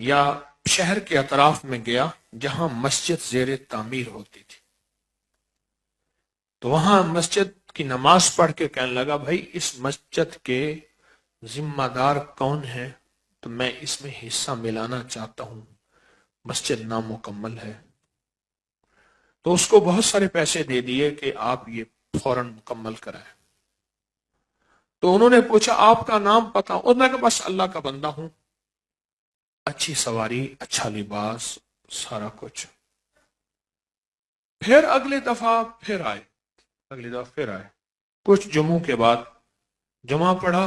یا شہر کے اطراف میں گیا جہاں مسجد زیر تعمیر ہوتی تھی، تو وہاں مسجد کی نماز پڑھ کے کہنے لگا بھائی اس مسجد کے ذمہ دار کون ہے، تو میں اس میں حصہ ملانا چاہتا ہوں، مسجد نامکمل ہے۔ تو اس کو بہت سارے پیسے دے دیے کہ آپ یہ فوراً مکمل کرائیں۔ تو انہوں نے پوچھا آپ کا نام پتہ؟ انہوں نے کہا بس اللہ کا بندہ ہوں، اچھی سواری، اچھا لباس، سارا کچھ۔ پھر اگلی دفعہ پھر آئے کچھ جمعوں کے بعد، جمعہ پڑھا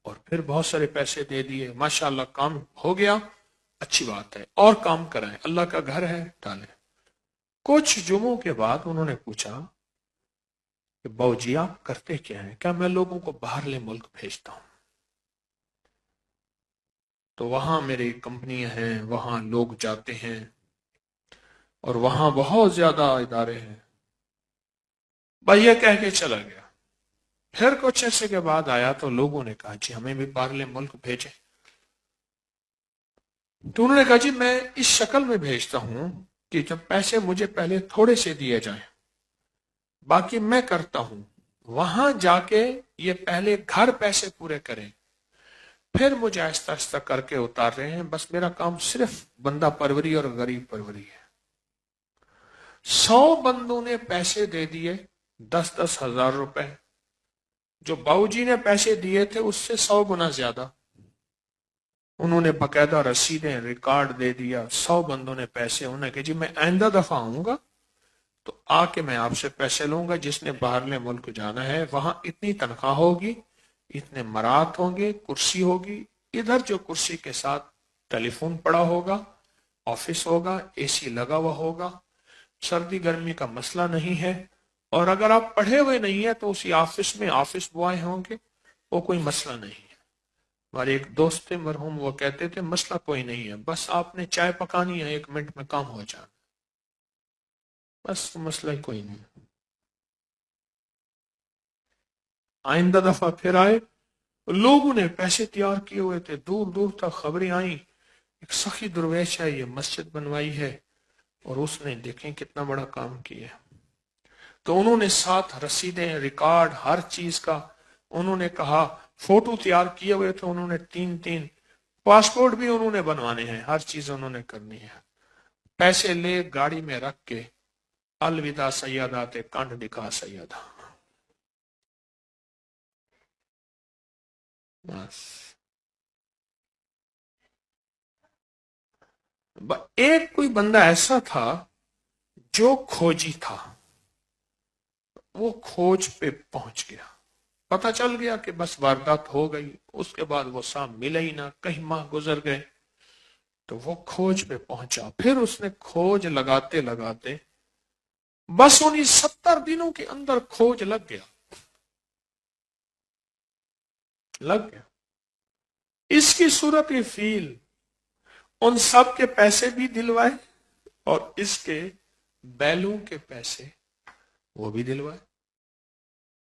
اور پھر بہت سارے پیسے دے دیے، ماشاءاللہ کام ہو گیا، اچھی بات ہے، اور کام کرائیں، اللہ کا گھر ہے، ڈالیں۔ کچھ جمعوں کے بعد انہوں نے پوچھا کہ باؤ جی آپ کرتے کیا ہیں؟ کیا میں لوگوں کو باہرلے ملک بھیجتا ہوں، تو وہاں میری کمپنیاں ہیں، وہاں لوگ جاتے ہیں اور وہاں بہت زیادہ ادارے ہیں۔ بھائی یہ کہہ کے چلا گیا۔ پھر کچھ عرصے کے بعد آیا تو لوگوں نے کہا جی ہمیں بھی باہرلے ملک بھیجیں، تو انہوں نے کہا جی میں اس شکل میں بھیجتا ہوں کہ جب پیسے مجھے پہلے تھوڑے سے دیے جائیں، باقی میں کرتا ہوں، وہاں جا کے یہ پہلے گھر پیسے پورے کریں، پھر مجھے آہستہ آہستہ کر کے اتار رہے ہیں، بس میرا کام صرف بندہ پروری اور غریب پروری ہے۔ 100 بندوں نے پیسے دے دیے، 10,000 روپے، جو باؤ جی نے پیسے دیے تھے اس سے 100 گنا زیادہ، انہوں نے باقاعدہ رسیدیں ریکارڈ دے دیا، 100 بندوں نے پیسے، انہوں نے کہا جی میں آئندہ دفعہ آؤں گا تو آ کے میں آپ سے پیسے لوں گا، جس نے باہرلے ملک جانا ہے وہاں اتنی تنخواہ ہوگی، اتنے مرات ہوں گے، کرسی ہوگی، ادھر جو کرسی کے ساتھ ٹیلی فون پڑا ہوگا، آفس ہوگا، اے سی لگا ہوا ہوگا، سردی گرمی کا مسئلہ نہیں ہے، اور اگر آپ پڑھے ہوئے نہیں ہیں تو اسی آفس میں آفس بوائے ہوں گے، وہ کوئی مسئلہ نہیں ہے۔ ہمارے ایک دوست تھے مرحوم، وہ کہتے تھے مسئلہ کوئی نہیں ہے، بس آپ نے چائے پکانی ہے، 1 منٹ میں کام ہو جانا، بس مسئلہ ہی کوئی نہیں۔ آئندہ دفعہ پھر آئے، لوگوں نے پیسے تیار کیے ہوئے تھے، دور دور تک خبریں آئیں، ایک سخی درویش ہے، یہ مسجد بنوائی ہے، اور اس نے دیکھیں کتنا بڑا کام کیا ہے۔ تو انہوں نے ساتھ رسیدیں ریکارڈ ہر چیز کا، انہوں نے کہا فوٹو تیار کیے ہوئے تھے، انہوں نے 3 پاسپورٹ بھی انہوں نے بنوانے ہیں، ہر چیز انہوں نے کرنی ہے، پیسے لے گاڑی میں رکھ کے الوداع سیادہ تے کنڈ دکھا سیادہ، بس۔ ایک کوئی بندہ ایسا تھا جو کھوجی تھا، وہ کھوج پہ پہنچ گیا، پتہ چل گیا کہ بس واردات ہو گئی، اس کے بعد وہ سام ملا ہی نہ، کئی ماہ گزر گئے، تو وہ کھوج پہ پہنچا، پھر اس نے کھوج لگاتے لگاتے بس انہی 70 دنوں کے اندر کھوج لگ گیا۔ اس کی صورت فیل ان سب کے پیسے بھی دلوائے اور اس کے بیلوں کے پیسے وہ بھی دلوائے۔